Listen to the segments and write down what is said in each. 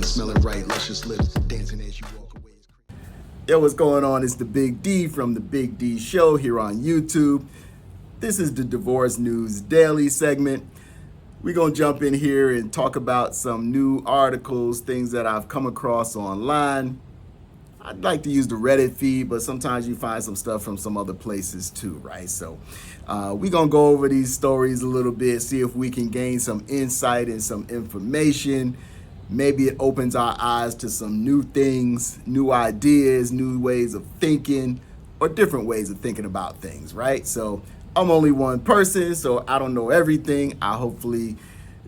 smelling right, luscious lips, dancing as you walk away. Yo, what's going on? It's the Big D from the Big D Show here on YouTube. This is the Divorce News Daily segment. We're going to jump in here and talk about some new articles, things that I've come across online. I'd like to use the Reddit feed, but sometimes you find some stuff from some other places too, right? So we're going to go over these stories a little bit, see if we can gain some insight and some information. Maybe it opens our eyes to some new things, new ideas, new ways of thinking, or different ways of thinking about things, right? So I'm only one person, so I don't know everything. I hopefully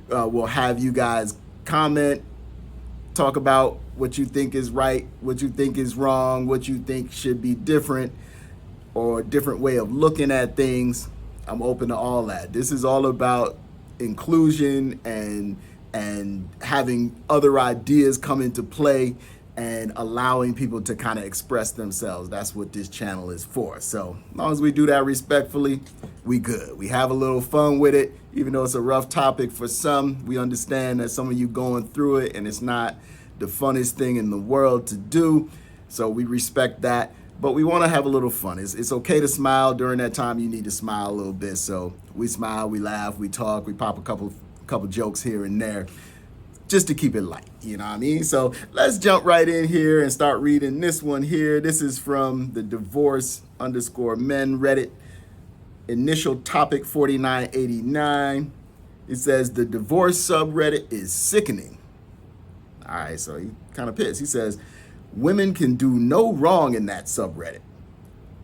will have you guys comment, talk about what you think is right, what you think is wrong, what you think should be different, or a different way of looking at things. I'm open to all that. This is all about inclusion and having other ideas come into play and allowing people to kind of express themselves. That's what this channel is for. So as long as we do that respectfully, we good. We have a little fun with it. Even though it's a rough topic for some, we understand that some of you going through it and it's not the funnest thing in the world to do. So we respect that, but we want to have a little fun. It's okay to smile during that time. You need to smile a little bit. So we smile, we laugh, we talk, we pop a couple jokes here and there, just to keep it light, you know what I mean? So let's jump right in here and start reading this one here. This is from the divorce_men Reddit. Initial topic 4989. It says the divorce subreddit is sickening. All right, so he kind of pissed. He says, women can do no wrong in that subreddit.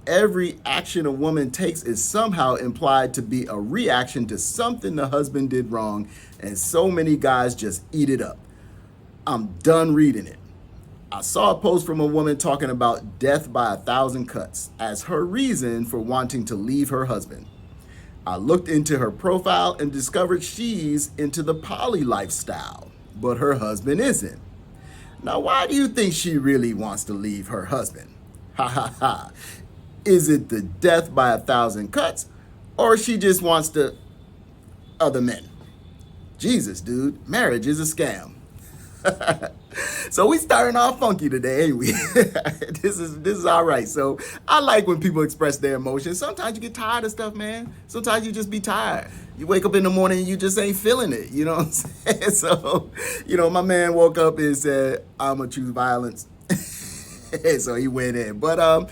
Every action a woman takes is somehow implied to be a reaction to something the husband did wrong, and so many guys just eat it up. I'm done reading it. I saw a post from a woman talking about death by 1,000 cuts as her reason for wanting to leave her husband. I looked into her profile and discovered she's into the poly lifestyle, but her husband isn't. Now, why do you think she really wants to leave her husband? Ha ha ha. Is it the death by 1,000 cuts, or she just wants the other men? Jesus, dude, marriage is a scam. So we starting off funky today, ain't we? This is all right. So I like when people express their emotions. Sometimes you get tired of stuff, man. Sometimes you just be tired. You wake up in the morning and you just ain't feeling it. You know what I'm saying? So, my man woke up and said, I'm gonna choose violence. So he went in. But I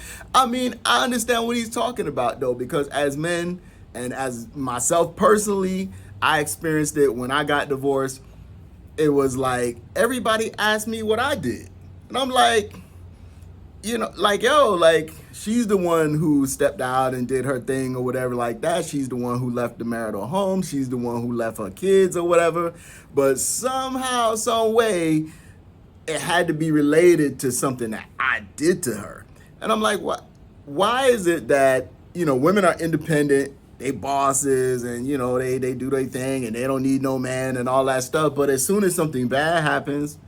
understand what he's talking about though, because as men and as myself personally, I experienced it when I got divorced. It was like everybody asked me what I did. And I'm like, she's the one who stepped out and did her thing or whatever like that. She's the one who left the marital home. She's the one who left her kids or whatever. But somehow, some way, it had to be related to something that I did to her. And I'm like, what? Why is it that, women are independent, they bosses, and, they do their thing and they don't need no man and all that stuff. But as soon as something bad happens,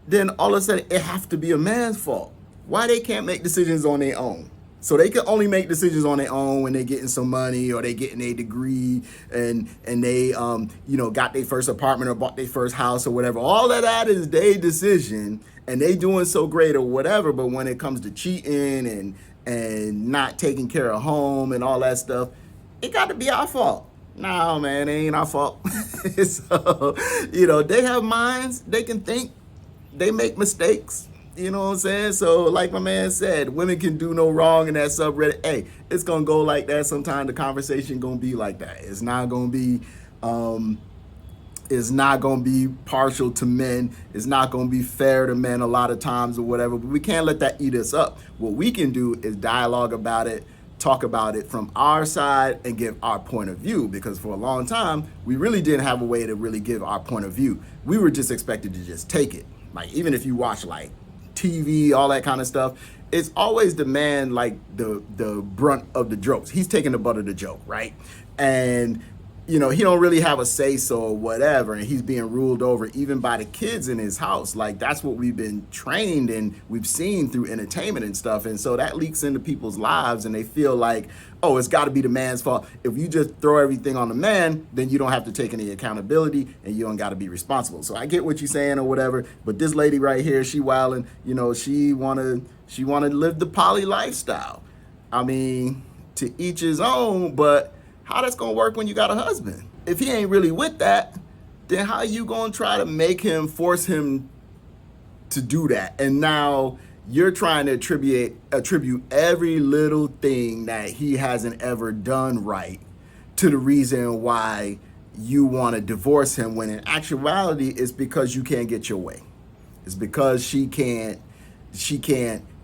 then all of a sudden it has to be a man's fault. Why they can't make decisions on their own? So they can only make decisions on their own when they're getting some money or they getting a degree and they got their first apartment or bought their first house or whatever. All of that is their decision and they doing so great or whatever. But when it comes to cheating and not taking care of home and all that stuff, it got to be our fault. No, man, it ain't our fault. So, they have minds, they can think, they make mistakes. You know what I'm saying? So like my man said, women can do no wrong in that subreddit. Hey, it's going to go like that. Sometimes the conversation going to be like that. It's not going to be partial to men. It's not going to be fair to men a lot of times or whatever, but we can't let that eat us up. What we can do is dialogue about it, talk about it from our side and give our point of view, because for a long time, we really didn't have a way to really give our point of view. We were just expected to just take it. Like, even if you watch like TV, all that kind of stuff, it's always the man, like the brunt of the jokes. He's taking the butt of the joke, right? And he don't really have a say so or whatever, and he's being ruled over even by the kids in his house. Like, that's what we've been trained and we've seen through entertainment and stuff. And so that leaks into people's lives, and they feel like, oh, it's got to be the man's fault. If you just throw everything on the man, then you don't have to take any accountability and you don't got to be responsible. So I get what you're saying or whatever, but this lady right here, she wilding, she wanna live the poly lifestyle. I mean, to each his own, but how that's gonna work when you got a husband? If he ain't really with that, then how you gonna try to force him to do that? And now you're trying to attribute every little thing that he hasn't ever done right to the reason why you want to divorce him, when in actuality it's because you can't get your way. It's because she can't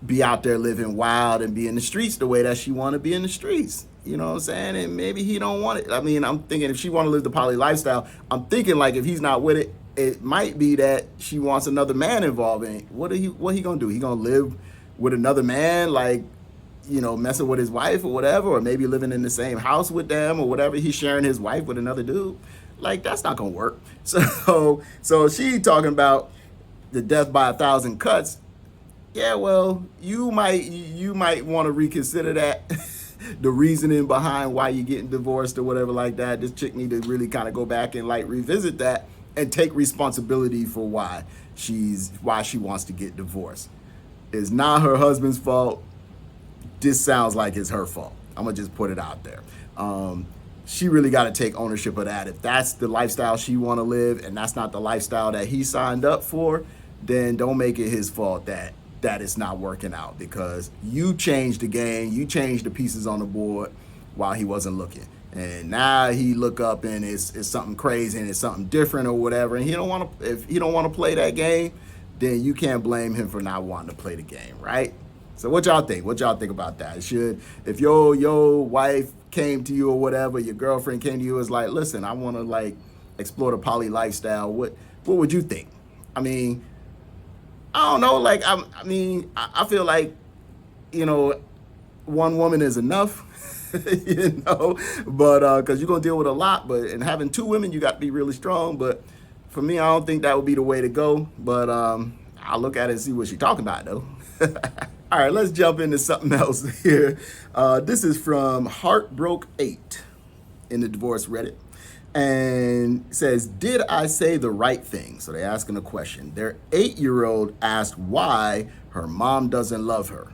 be out there living wild and be in the streets the way that she want to be in the streets. You know what I'm saying? And maybe he don't want it. I mean, I'm thinking if she want to live the poly lifestyle, I'm thinking like if he's not with it, it might be that she wants another man involved in it. What he gonna do? He gonna live with another man, like, messing with his wife or whatever, or maybe living in the same house with them or whatever. He's sharing his wife with another dude. Like, that's not gonna work. So she talking about the death by 1,000 cuts. Yeah, well, you might want to reconsider that. The reasoning behind why you're getting divorced or whatever like that. This chick need to really kind of go back and like revisit that and take responsibility for why she wants to get divorced. It's not her husband's fault. This sounds like it's her fault. I'm gonna just put it out there. She really got to take ownership of that. If that's the lifestyle she want to live and that's not the lifestyle that he signed up for, then don't make it his fault that it's not working out, because you changed the game, you changed the pieces on the board while he wasn't looking. And now he look up and it's something crazy and it's something different or whatever. And if he don't want to play that game, then you can't blame him for not wanting to play the game, right? So what y'all think? What y'all think about that? If your wife came to you or whatever, your girlfriend came to you, is like, listen, I want to like explore the poly lifestyle, what would you think? I mean, I don't know. Like, I feel like, one woman is enough, but because you're going to deal with a lot, and having two women, you got to be really strong. But for me, I don't think that would be the way to go. But I'll look at it and see what she's talking about, though. All right, let's jump into something else here. This is from Heartbroke8 in the divorce Reddit. And it says, did I say the right thing? So they're asking a question. Their 8-year-old asked why her mom doesn't love her.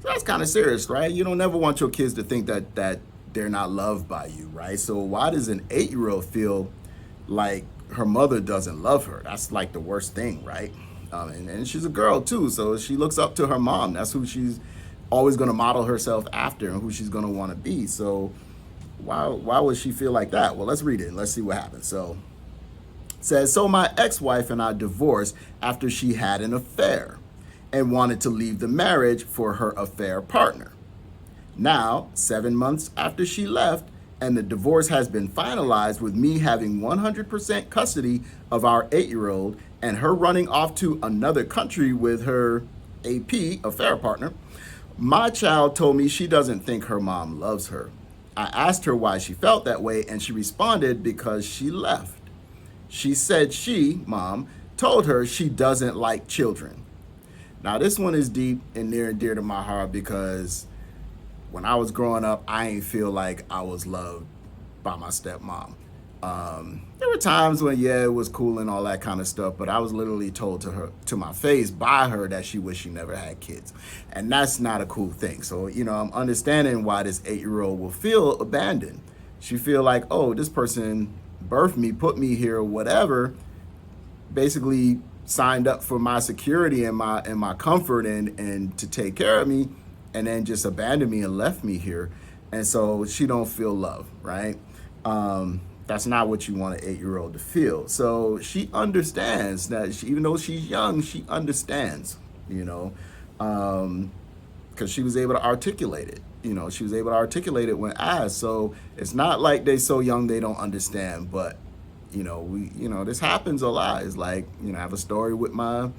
So that's kind of serious, right? You don't never want your kids to think that they're not loved by you, right? So why does an 8-year-old feel like her mother doesn't love her? That's like the worst thing, right? And she's a girl too, so she looks up to her mom. That's who she's always going to model herself after and who she's going to want to be. So why would she feel like that? Well, let's read it and let's see what happens. So it says, so my ex-wife and I divorced after she had an affair and wanted to leave the marriage for her affair partner. Now, 7 months after she left, and the divorce has been finalized with me having 100% custody of our 8-year-old and her running off to another country with her AP, affair partner, my child told me she doesn't think her mom loves her. I asked her why she felt that way, and she responded because she left. She said mom, told her she doesn't like children. Now, this one is deep and near and dear to my heart because when I was growing up, I ain't feel like I was loved by my stepmom. There were times when, it was cool and all that kind of stuff, but I was literally told to my face by her that she wished she never had kids. And that's not a cool thing. So, I'm understanding why this 8-year-old will feel abandoned. She feel like, oh, this person birthed me, put me here, or whatever, basically signed up for my security and my comfort and to take care of me, and then just abandoned me and left me here. And so she don't feel love, right? That's not what you want an 8-year-old to feel. So she understands that even though she's young, she understands, because she was able to articulate it. She was able to articulate it when asked. So it's not like they so young they don't understand. But, this happens a lot. It's like, I have a story with my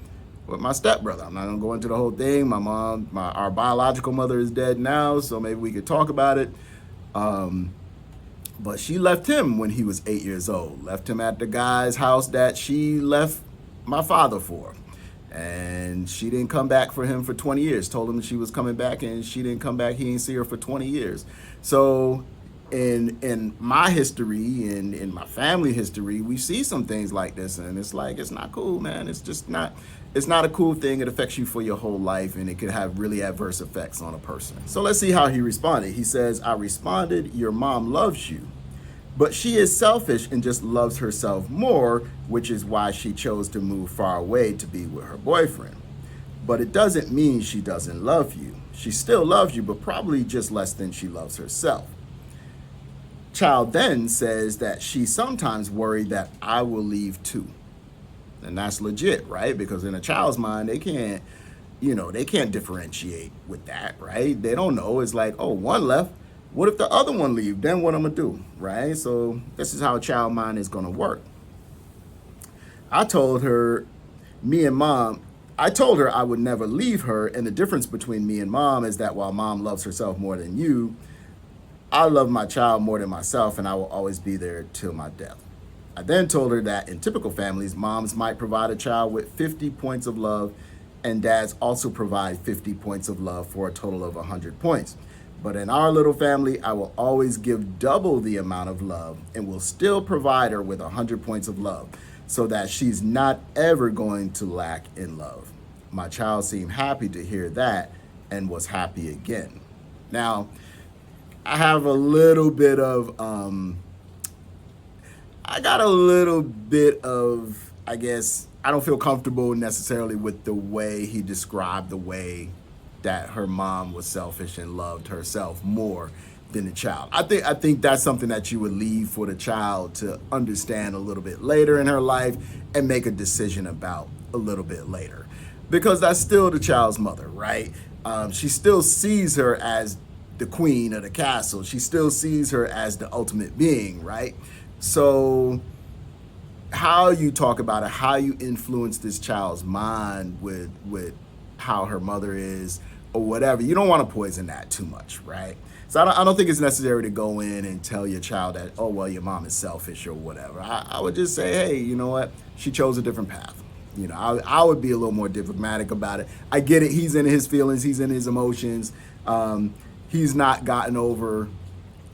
stepbrother. I'm not gonna go into the whole thing. My mom, our biological mother is dead now, so maybe we could talk about it. But she left him when he was 8 years old, left him at the guy's house that she left my father for. And she didn't come back for him for 20 years. Told him she was coming back, and she didn't come back. He didn't see her for 20 years. So in my history and in my family history, we see some things like this, and it's like, it's not cool, man. It's not a cool thing. It affects you for your whole life, and it could have really adverse effects on a person. So let's see how he responded. He says, I responded, your mom loves you, but she is selfish and just loves herself more, which is why she chose to move far away to be with her boyfriend. But it doesn't mean she doesn't love you. She still loves you, but probably just less than she loves herself. Child then says that she's sometimes worried that I will leave too. And that's legit, right? Because in a child's mind, they can't differentiate with that, right? They don't know. It's like, oh, one left. What if the other one leave? Then what I'm gonna do, right? So this is how a child mind is gonna work. I told her I would never leave her, and the difference between me and mom is that while mom loves herself more than you, I love my child more than myself, and I will always be there till my death. I then told her that in typical families, moms might provide a child with 50 points of love, and dads also provide 50 points of love for a total of 100 points. But in our little family, I will always give double the amount of love and will still provide her with 100 points of love so that she's not ever going to lack in love. My child seemed happy to hear that and was happy again. Now, I have a little bit of, I guess, I don't feel comfortable necessarily with the way he described the way that her mom was selfish and loved herself more than the child. I think that's something that you would leave for the child to understand a little bit later in her life and make a decision about a little bit later. Because that's still the child's mother, right? She still sees her as the queen of the castle. She still sees her as the ultimate being, right? So how you talk about it, how you influence this child's mind with how her mother is or whatever, you don't want to poison that too much, right? So I don't think it's necessary to go in and tell your child that, oh, well, your mom is selfish or whatever. I would just say, hey, you know what? She chose a different path. You know, I would be a little more diplomatic about it. I get it. He's in his feelings. He's in his emotions. He's not gotten over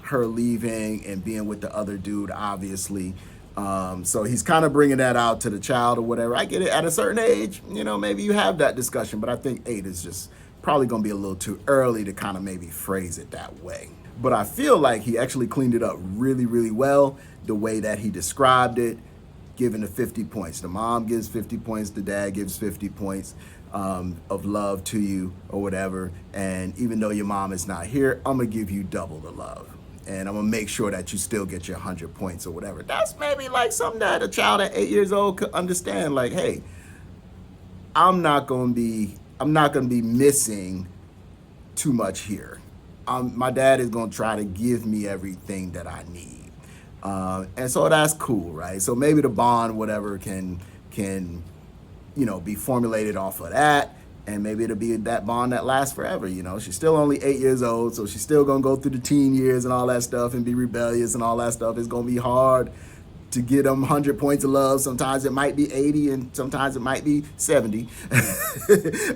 her leaving and being with the other dude, obviously. So he's kind of bringing that out to the child or whatever. I get it. At a certain age, you know, maybe you have that discussion, but I think 8 is just probably going to be a little too early to kind of maybe phrase it that way. But I feel like he actually cleaned it up really, really well, the way that he described it, giving the 50 points. The mom gives 50 points, the dad gives 50 points of love to you or whatever. And even though your mom is not here, I'm going to give you double the love. And I'm going to make sure that you still get your 100 points or whatever. That's maybe like something that a child at 8 years old could understand. Like, hey, I'm not going to be missing too much here. My dad is going to try to give me everything that I need. And so that's cool, right? So maybe the bond, whatever, can be formulated off of that. And maybe it'll be that bond that lasts forever, you know. She's still only 8 years old, so she's still going to go through the teen years and all that stuff and be rebellious and all that stuff. It's going to be hard to get them 100 points of love. Sometimes it might be 80 and sometimes it might be 70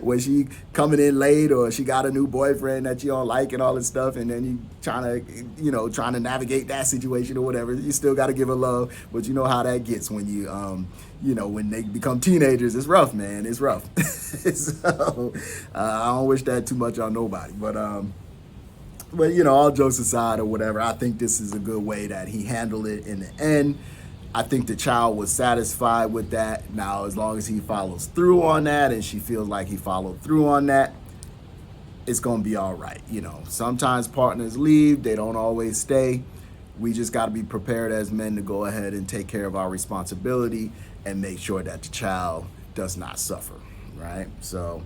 when she coming in late or she got a new boyfriend that you don't like and all this stuff, and then you trying to navigate that situation or whatever. You still got to give her love, but you know how that gets when you when they become teenagers. It's rough, man. It's rough. So I don't wish that too much on nobody, but all jokes aside or whatever, I think this is a good way that he handled it in the end. I think the child was satisfied with that. Now, as long as he follows through on that and she feels like he followed through on that, it's going to be all right. You know, sometimes partners leave. They don't always stay. We just got to be prepared as men to go ahead and take care of our responsibility and make sure that the child does not suffer, right? So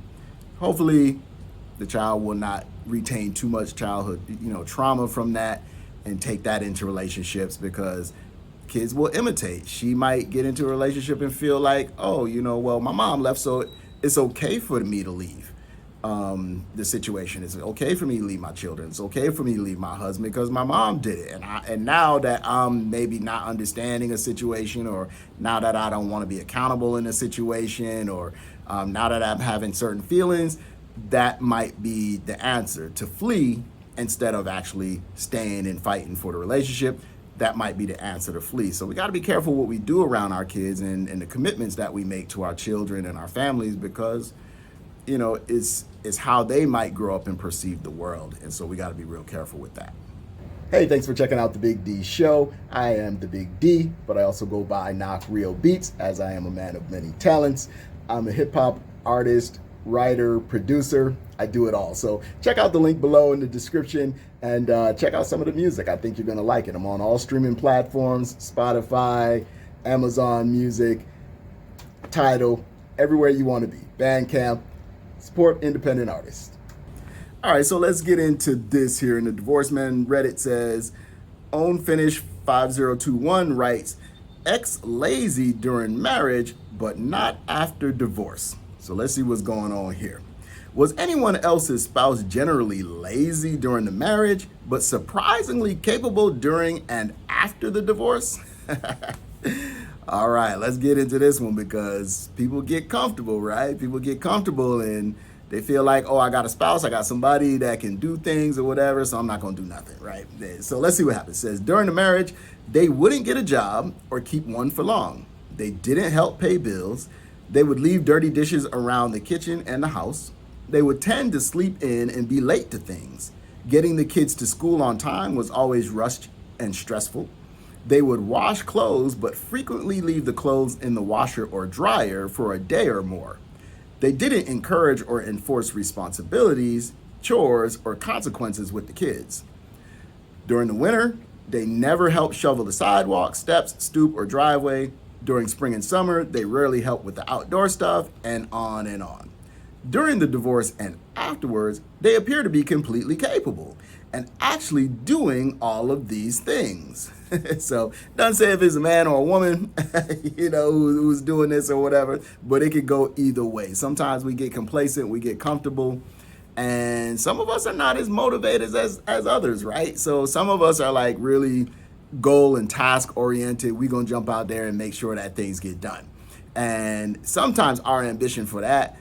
hopefully the child will not retain too much childhood, trauma from that and take that into relationships, because kids will imitate. She might get into a relationship and feel like, oh, well, my mom left, so it's okay for me to leave. the situation. It's okay for me to leave my children. It's okay for me to leave my husband because my mom did it. And now that I'm maybe not understanding a situation, or now that I don't want to be accountable in a situation, or now that I'm having certain feelings, that might be the answer, to flee instead of actually staying and fighting for the relationship. That might be the answer, to flee. So we got to be careful what we do around our kids, and the commitments that we make to our children and our families, because it's how they might grow up and perceive the world. And so we got to be real careful with that. Hey, thanks for checking out the Big D Show. I am the Big D, but I also go by Knock Real Beats, as I am a man of many talents. I'm a hip hop artist, writer, producer. I do it all. So check out the link below in the description, and check out some of the music. I think you're going to like it. I'm on all streaming platforms: Spotify, Amazon Music, Tidal, everywhere you want to be. Bandcamp. Support independent artists. All right, so let's get into this here. In the Divorce Man Reddit says, OwnFinish5021 writes, ex lazy during marriage, but not after divorce. So let's see what's going on here. Was anyone else's spouse generally lazy during the marriage, but surprisingly capable during and after the divorce? All right, let's get into this one, because people get comfortable, right? People get comfortable and they feel like, oh, I got a spouse, I got somebody that can do things or whatever, so I'm not gonna do nothing, right? So let's see what happens. It says, during the marriage, they wouldn't get a job or keep one for long. They didn't help pay bills. They would leave dirty dishes around the kitchen and the house. They would tend to sleep in and be late to things. Getting the kids to school on time was always rushed and stressful. They would wash clothes, but frequently leave the clothes in the washer or dryer for a day or more. They didn't encourage or enforce responsibilities, chores, or consequences with the kids. During the winter, they never helped shovel the sidewalk, steps, stoop, or driveway. During spring and summer, they rarely helped with the outdoor stuff, and on and on. During the divorce and afterwards, they appear to be completely capable and actually doing all of these things. So, doesn't say if it's a man or a woman, who's doing this or whatever, but it could go either way. Sometimes we get complacent, we get comfortable, and some of us are not as motivated as others, right? So some of us are like really goal and task oriented. We're gonna jump out there and make sure that things get done. And sometimes our ambition for that,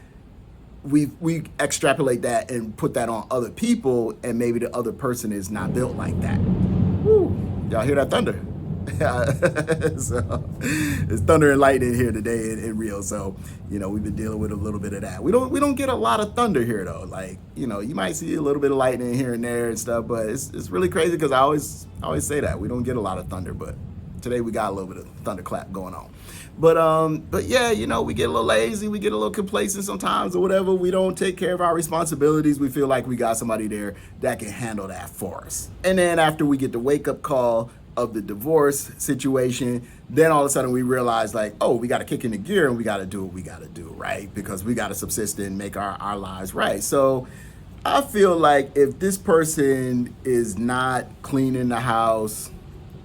we extrapolate that and put that on other people, and maybe the other person is not built like that. Woo. Y'all hear that thunder? So it's thunder and lightning here today in Rio. So, we've been dealing with a little bit of that. We don't get a lot of thunder here though. Like, you might see a little bit of lightning here and there and stuff, but it's really crazy, because I always say that we don't get a lot of thunder, but today we got a little bit of thunderclap going on. But yeah, we get a little lazy, we get a little complacent sometimes or whatever. We don't take care of our responsibilities. We feel like we got somebody there that can handle that for us. And then after we get the wake up call of the divorce situation, then all of a sudden we realize, like, oh, we got to kick into gear and we got to do what we got to do, right? Because we got to subsist and make our lives right. So I feel like if this person is not cleaning the house,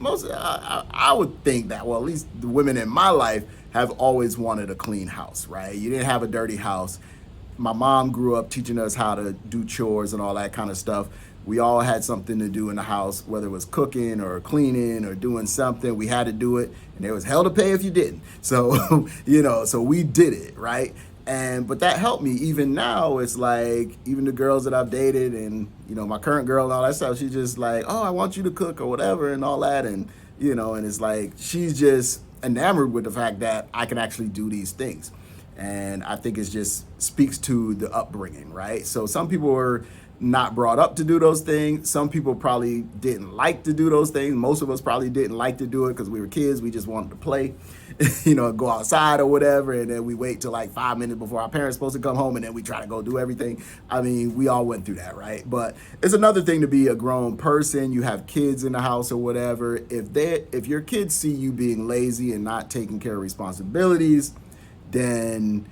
I would think that, well, at least the women in my life have always wanted a clean house, right? You didn't have a dirty house. My mom grew up teaching us how to do chores and all that kind of stuff. We all had something to do in the house, whether it was cooking or cleaning or doing something. We had to do it, and there was hell to pay if you didn't. So, so we did it, right? But that helped me. Even now, it's like, even the girls that I've dated and, my current girl and all that stuff, she's just like, oh, I want you to cook or whatever and all that. And, and it's like, she's just enamored with the fact that I can actually do these things. And I think it just speaks to the upbringing, right? So some people were not brought up to do those things. Some people probably didn't like to do those things. Most of us probably didn't like to do it because we were kids. We just wanted to play, go outside or whatever. And then we wait till like 5 minutes before our parents supposed to come home, and then we try to go do everything. I mean, we all went through that, right? But it's another thing to be a grown person. You have kids in the house or whatever. If your kids see you being lazy and not taking care of responsibilities, then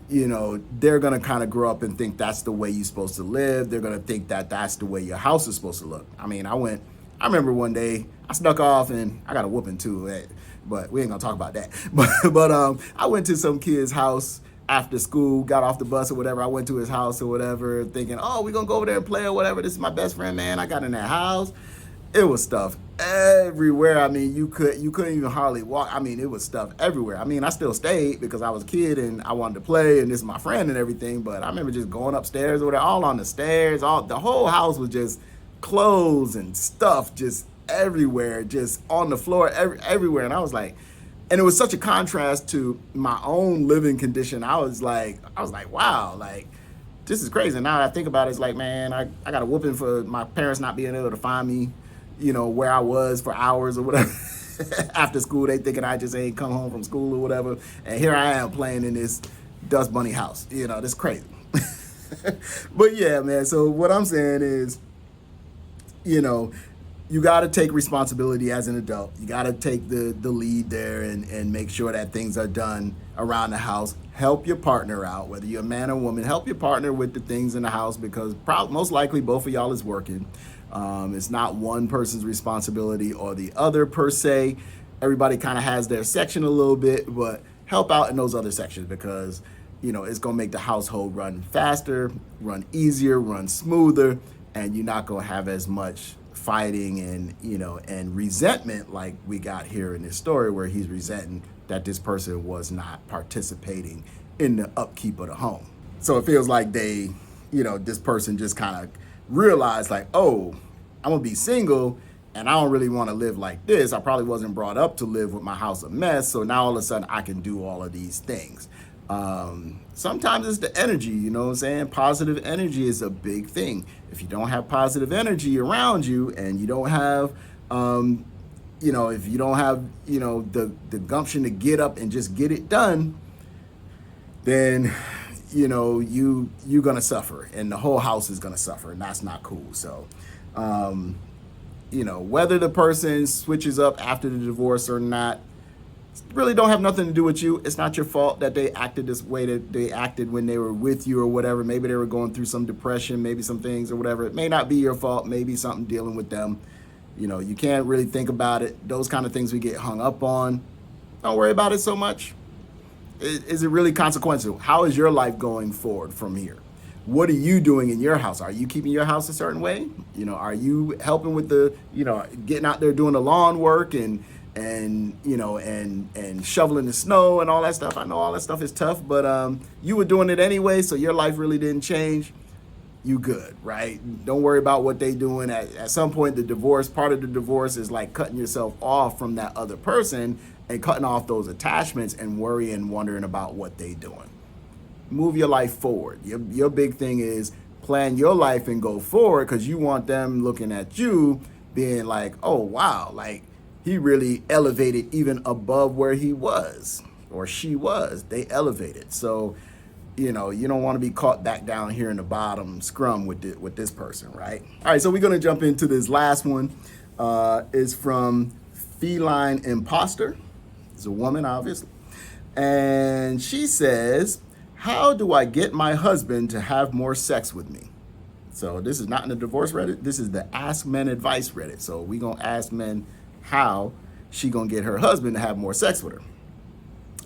they're going to kind of grow up and think that's the way you're supposed to live. They're going to think that that's the way your house is supposed to look. I mean, I remember one day I snuck off, and I got a whooping too, but we ain't going to talk about that. But I went to some kid's house after school, got off the bus or whatever. I went to his house or whatever, thinking, oh, we're gonna go over there and play or whatever. This is my best friend, man. I got in that house. It was stuff everywhere. I mean, you couldn't even hardly walk. I mean, it was stuff everywhere. I mean, I still stayed because I was a kid and I wanted to play and this is my friend and everything. But I remember just going upstairs or whatever, all on the stairs. All the whole house was just clothes and stuff just everywhere, just on the floor, everywhere. And I was like, and it was such a contrast to my own living condition. I was like, wow, like this is crazy. Now that I think about it, it's like, man, I got a whooping for my parents not being able to find me, where I was for hours or whatever. After school, they thinking I just ain't come home from school or whatever. And here I am playing in this Dust Bunny house. This crazy. But yeah, man. So what I'm saying is, you got to take responsibility as an adult. You got to take the lead there and make sure that things are done around the house. Help your partner out, whether you're a man or woman. Help your partner with the things in the house because most likely both of y'all is working. It's not one person's responsibility or the other per se. Everybody kind of has their section a little bit, but help out in those other sections because, it's going to make the household run faster, run easier, run smoother, and you're not going to have as much fighting and resentment like we got here in this story where he's resenting that this person was not participating in the upkeep of the home. So it feels like this person just kind of realized like, oh, I'm gonna be single and I don't really want to live like this. I probably wasn't brought up to live with my house a mess. So now all of a sudden I can do all of these things. Sometimes it's the energy, you know what I'm saying? Positive energy is a big thing. If you don't have positive energy around you and you don't have, if you don't have, the gumption to get up and just get it done, then, you're going to suffer and the whole house is going to suffer and that's not cool. So, whether the person switches up after the divorce or not, really don't have nothing to do with you. It's not your fault that they acted this way that they acted when they were with you or whatever. Maybe they were going through some depression, maybe some things or whatever. It may not be your fault, maybe something dealing with them. You can't really think about it. Those kind of things we get hung up on. Don't worry about it so much. Is it really consequential? How is your life going forward from here? What are you doing in your house? Are you keeping your house a certain way? Are you helping with the, getting out there doing the lawn work and shoveling the snow and all that stuff? I know all that stuff is tough, but you were doing it anyway, so your life really didn't change. You good, right? Don't worry about what they doing. At some point, part of the divorce is like cutting yourself off from that other person and cutting off those attachments and worrying and wondering about what they doing. Move your life forward. Your big thing is plan your life and go forward because you want them looking at you being like, oh, wow, like, he really elevated even above where he was or she was. They elevated. So, you don't want to be caught back down here in the bottom scrum with this person, right? All right, so we're going to jump into this last one. Is from Feline Imposter. It's a woman, obviously. And she says, how do I get my husband to have more sex with me? So this is not in the divorce Reddit. This is the Ask Men Advice Reddit. So we're going to ask men how she gonna get her husband to have more sex with her.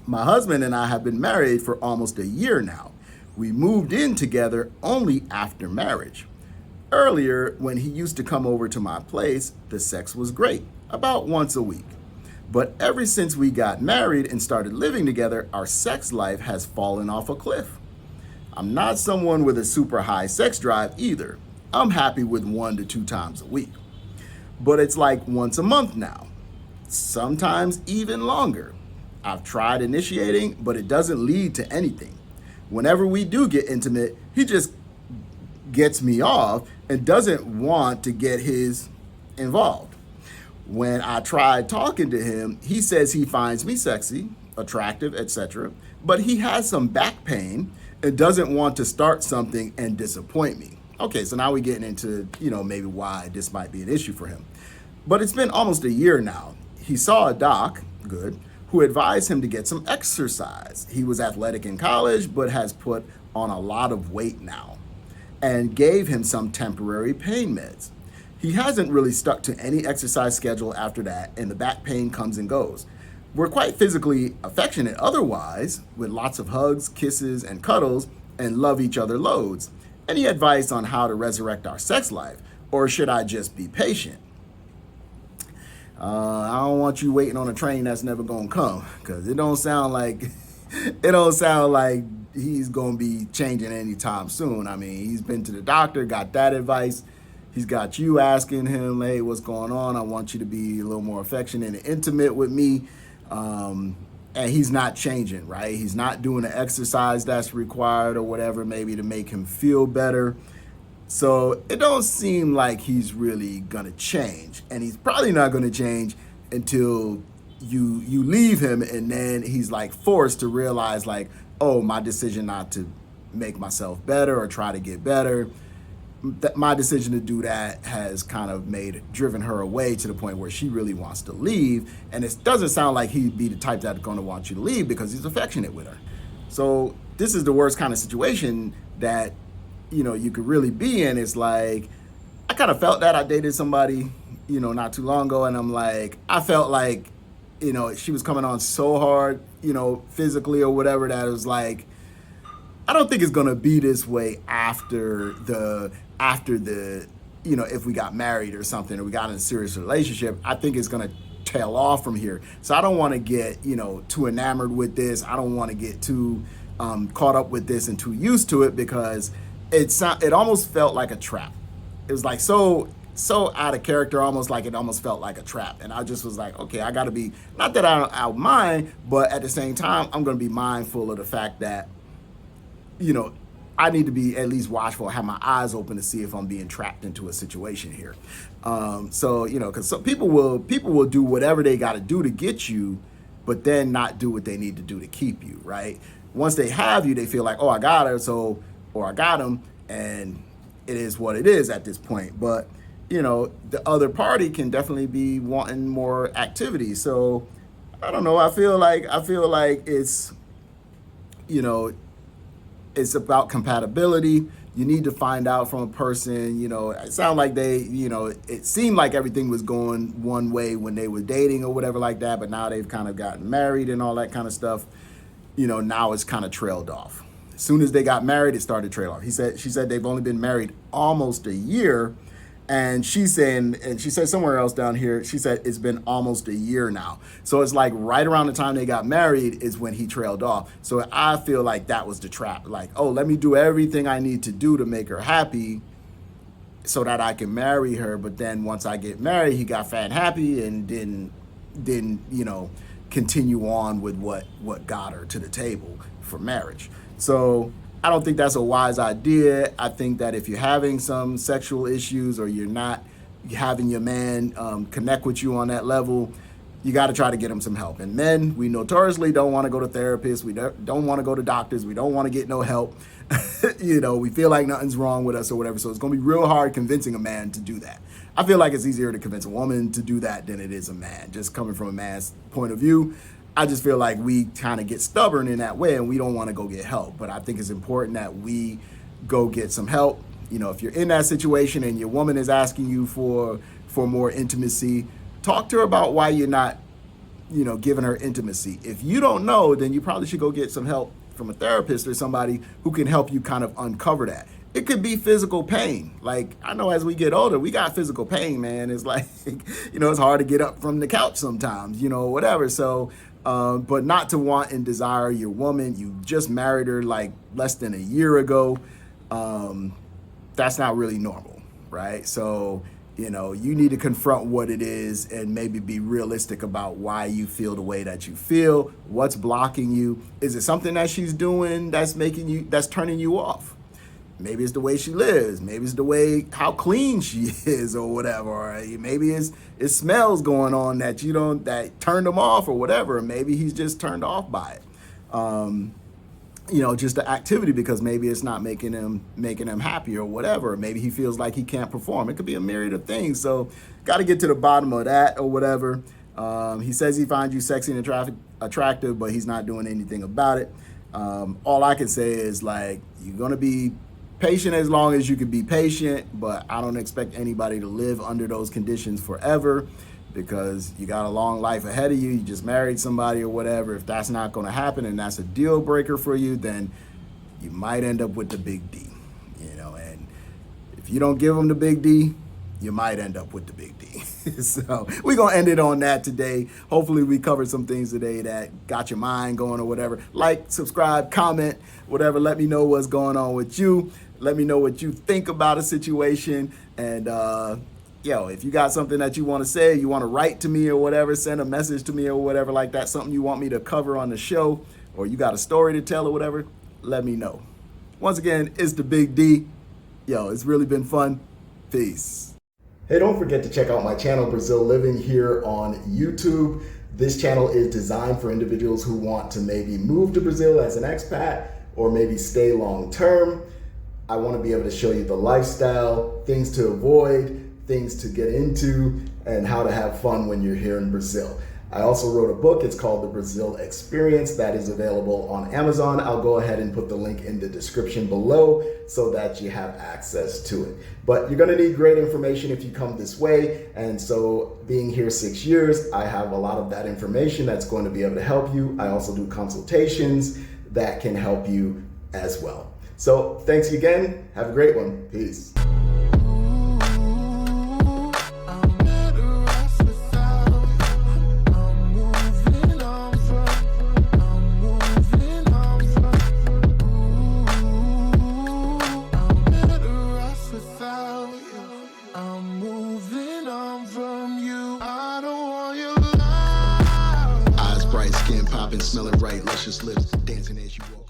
My husband and I have been married for almost a year now. We moved in together only after marriage. Earlier, when he used to come over to my place, the sex was great, about once a week. But ever since we got married and started living together, our sex life has fallen off a cliff. I'm not someone with a super high sex drive either. I'm happy with 1 to 2 times a week. But it's like once a month now, sometimes even longer. I've tried initiating, but it doesn't lead to anything. Whenever we do get intimate, he just gets me off and doesn't want to get his involved. When I tried talking to him, he says he finds me sexy, attractive, etc., but he has some back pain and doesn't want to start something and disappoint me. Okay, so now we're getting into, maybe why this might be an issue for him. But it's been almost a year now. He saw a doc, good, who advised him to get some exercise. He was athletic in college, but has put on a lot of weight now and gave him some temporary pain meds. He hasn't really stuck to any exercise schedule after that, and the back pain comes and goes. We're quite physically affectionate otherwise, with lots of hugs, kisses, and cuddles, and love each other loads. Any advice on how to resurrect our sex life? Or should I just be patient? I don't want you waiting on a train that's never gonna come, because it don't sound like he's gonna be changing anytime soon. I mean, he's been to the doctor, got that advice. He's got you asking him, hey, what's going on? I want you to be a little more affectionate and intimate with me. And he's not changing, right? He's not doing the exercise that's required or whatever, maybe to make him feel better. So it don't seem like he's really gonna change, and he's probably not gonna change until you leave him, and then he's like forced to realize like, oh, my decision not to make myself better or try to get better, my decision to do that has kind of driven her away to the point where she really wants to leave. And it doesn't sound like he'd be the type that's going to want you to leave because he's affectionate with her. So this is the worst kind of situation that, you could really be in. It's like, I kind of felt that. I dated somebody, not too long ago, and I'm like, I felt like, she was coming on so hard, physically or whatever, that it was like, I don't think it's gonna be this way after the if we got married or something, or we got in a serious relationship. I think it's gonna tail off from here. So I don't want to get too enamored with this. I don't want to get too caught up with this and too used to it, because it almost felt like a trap. It was like so out of character, almost like it almost felt like a trap. And I just was like, okay, I got to be, not that I don't mind, but at the same time, I'm going to be mindful of the fact that I need to be at least watchful, have my eyes open to see if I'm being trapped into a situation here. Because some people will do whatever they got to do to get you, but then not do what they need to do to keep you, right? Once they have you, they feel like, oh, I got her, or I got him, and it is what it is at this point. But the other party can definitely be wanting more activity. So I don't know. I feel like it's it's about compatibility. You need to find out from a person, it sounded like it seemed like everything was going one way when they were dating or whatever like that, but now they've kind of gotten married and all that kind of stuff. Now it's kind of trailed off. As soon as they got married, it started to trail off. She said they've only been married almost a year. And she said somewhere else down here, she said it's been almost a year now. So it's like right around the time they got married is when he trailed off. So I feel like that was the trap. Like, oh, let me do everything I need to do to make her happy so that I can marry her. But then once I get married, he got fat and happy and didn't continue on with what got her to the table for marriage. So I don't think that's a wise idea. I think that if you're having some sexual issues, or you're not having your man connect with you on that level, you got to try to get him some help. And men, we notoriously don't want to go to therapists. We don't want to go to doctors. We don't want to get no help. We feel like nothing's wrong with us or whatever. So it's going to be real hard convincing a man to do that. I feel like it's easier to convince a woman to do that than it is a man. Just coming from a man's point of view, I just feel like we kind of get stubborn in that way, and we don't want to go get help. But I think it's important that we go get some help. If you're in that situation and your woman is asking you for more intimacy, talk to her about why you're not, giving her intimacy. If you don't know, then you probably should go get some help from a therapist or somebody who can help you kind of uncover that. It could be physical pain. Like, I know as we get older, we got physical pain, man. It's like, it's hard to get up from the couch sometimes, whatever. So, but not to want and desire your woman. You just married her like less than a year ago. That's not really normal, right? So, you need to confront what it is and maybe be realistic about why you feel the way that you feel. What's blocking you? Is it something that she's doing that's turning you off? Maybe it's the way she lives. Maybe it's the way, how clean she is or whatever. Or maybe it smells going on that turned him off or whatever. Maybe he's just turned off by it. Just the activity, because maybe it's not making him happy or whatever. Maybe he feels like he can't perform. It could be a myriad of things. So got to get to the bottom of that or whatever. He says he finds you sexy and attractive, but he's not doing anything about it. All I can say is, like, you're going to be patient as long as you can be patient, but I don't expect anybody to live under those conditions forever. because you got a long life ahead of you. You just married somebody or whatever. If that's not going to happen and that's a deal breaker for you, then you might end up with the big D, and if you don't give them the big D, you might end up with the big D. So we're going to end it on that today. Hopefully we covered some things today that got your mind going or whatever. Like, subscribe, comment, whatever. Let me know what's going on with you. Let me know what you think about a situation. And, if you got something that you want to say, you want to write to me or whatever, send a message to me or whatever like that, something you want me to cover on the show, or you got a story to tell or whatever, let me know. Once again, it's the Big D. It's really been fun. Peace. Hey, don't forget to check out my channel, Brazil Living, here on YouTube. This channel is designed for individuals who want to maybe move to Brazil as an expat or maybe stay long term. I want to be able to show you the lifestyle, things to avoid, things to get into, and how to have fun when you're here in Brazil. I also wrote a book. It's called The Brazil Experience. That is available on Amazon. I'll go ahead and put the link in the description below so that you have access to it. But you're going to need great information if you come this way. And so being here 6 years, I have a lot of that information that's going to be able to help you. I also do consultations that can help you as well. So thanks again. Have a great one. Peace. Skin popping, smelling right, luscious lips, dancing as you walk.